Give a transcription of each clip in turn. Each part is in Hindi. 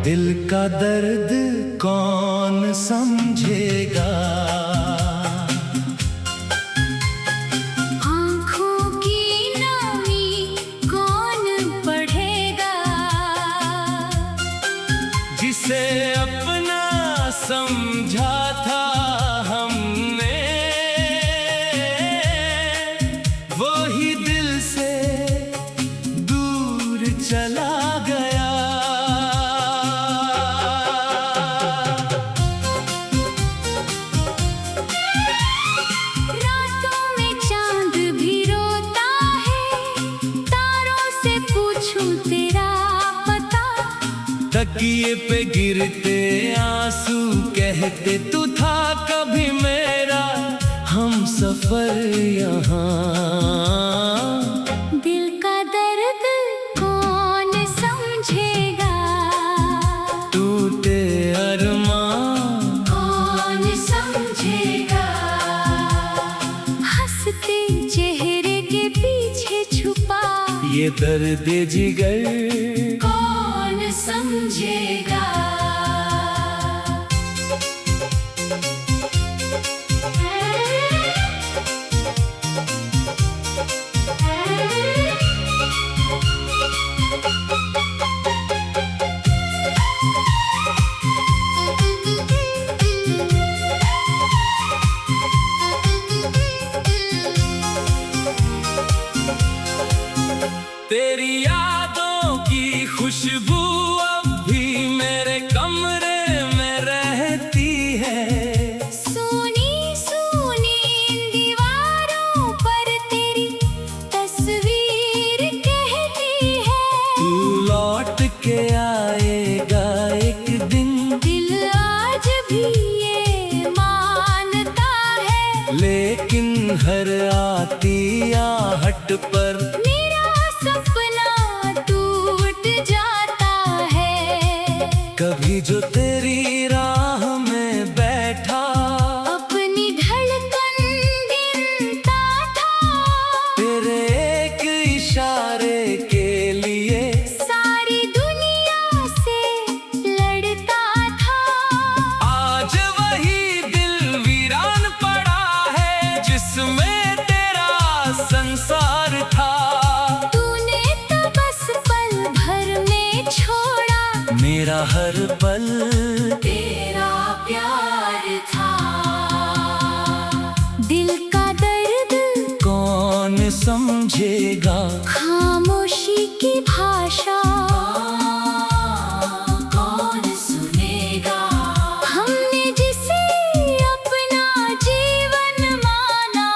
दिल का दर्द कौन समझेगा, आँखों की नमी कौन पढ़ेगा, जिसे अपना समझा था हमने वो ही दिल से दूर चला गया। रातों में चांद भी रोता है, तारों से पूछूं तेरा पता, तकिए पे गिरते आंसू कहते तू था कभी मेरा हम सफर यहाँ। दिल का दर्द कौन समझेगा, टूटे अरमान कौन समझेगा, हंसते चेहरे के पीछे छुपा ये दर्द जिगर कौन समझेगा। तेरी यादों की खुशबू अब भी मेरे कमरे में रहती है, सुनी सुनी इन दीवारों पर तेरी तस्वीर कहती है, तू लौट के आएगा एक दिन, दिल आज भी ये मानता है, लेकिन हर आती आहट पर मेरा सपना टूट जाता है। कभी जो तेरी राह में बैठा अपनी धड़कन गिनता था, तेरे एक इशारे के लिए सारी दुनिया से लड़ता था। आज वही दिल वीरान पड़ा है जिसमें तेरा संसार था। तूने तो बस पल भर में छोड़ा, मेरा हर पल तेरा प्यार था। दिल का दर्द कौन समझेगा, खामोशी की भाषा कौन सुनेगा, हमने जिसे अपना जीवन माना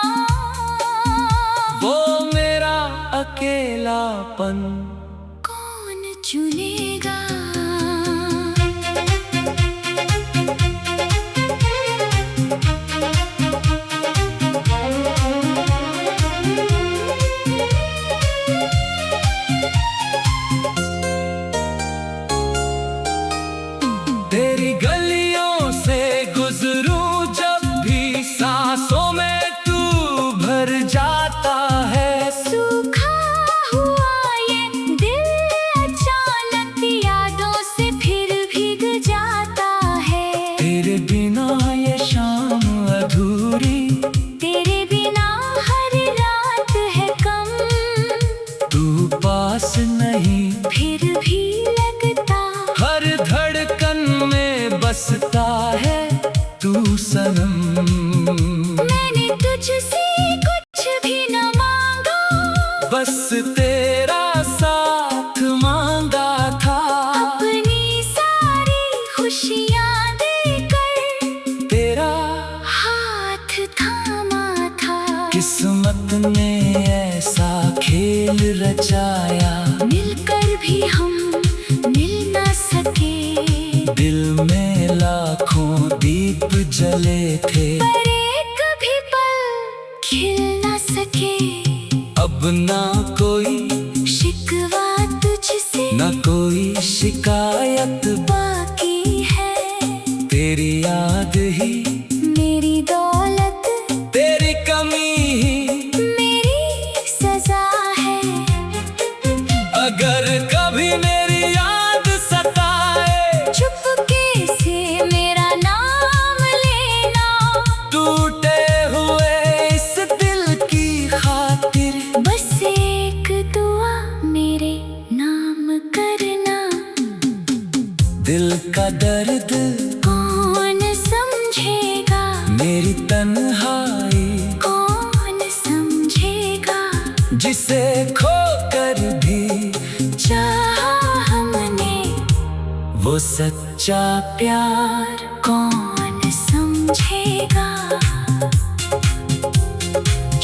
वो मेरा अकेलापन कौन चुनेगा। तेरी गलियों से गुजरूं जब भी सांसों में तू भर जाता है, सूखा हुआ ये दिल अचानक यादों से फिर भीग जाता है, तेरे बिना ये शाम अधूरी, तेरे बिना हर रात है कम, तू पास नहीं फिर भी लगता हर धड़कन में बसता है तू सनम। मैंने तुझसे कुछ भी न मांगा, बस तेरा साथ मांगा था, अपनी सारी खुशियाँ देकर तेरा हाथ थामा था। किस्मत ने ऐसा खेल रचाया, मिलकर भी हम मिल ना सके, दिल में लाखों दीप जले थे, पर एक भी पल खिल ना सके। अब ना कोई शिकवा तुझसे ना कोई शिकायत, बाकी है तेरी याद ही मेरी दौलत, तेरी कमी ही मेरी सजा है। अगर कभी मेरी याद सताए का दर्द कौन समझेगा, मेरी तन्हाई कौन समझेगा, जिसे खोकर भी चाहा हमने वो सच्चा प्यार कौन समझेगा।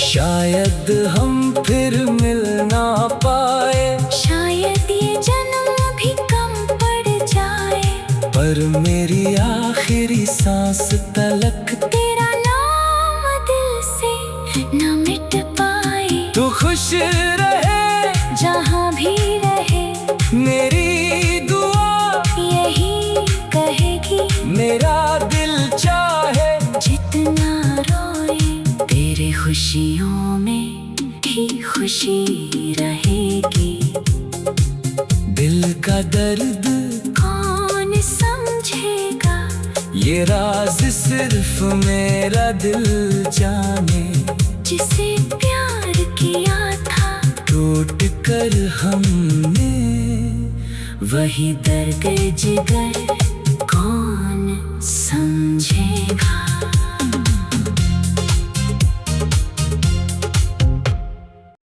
शायद हम फिर मिल ना पाए, शायद ये जन्म भी कम पड़ जाए, पर मेरी आखिरी सांस तलक तेरा नाम दिल से न मिट पाए। तू खुश रहे जहाँ भी रहे मेरी दुआ यही कहेगी, मेरा दिल चाहे जितना रोए तेरे खुशियों में ही खुशी रहेगी। दिल का दर्द कौन समझेगा, ये राज सिर्फ मेरा दिल जाने, जिसे प्यार किया था टूट कर हमने वही दर्द जिगर कौन समझेगा।